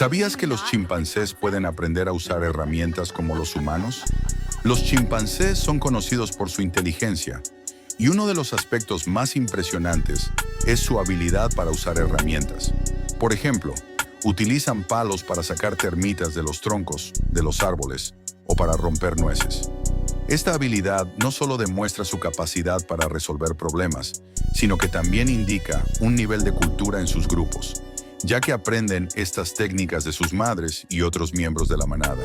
¿Sabías que los chimpancés pueden aprender a usar herramientas como los humanos? Los chimpancés son conocidos por su inteligencia, y uno de los aspectos más impresionantes es su habilidad para usar herramientas. Por ejemplo, utilizan palos para sacar termitas de los troncos, de los árboles, o para romper nueces. Esta habilidad no solo demuestra su capacidad para resolver problemas, sino que también indica un nivel de cultura en sus grupos, ya que aprenden estas técnicas de sus madres y otros miembros de la manada.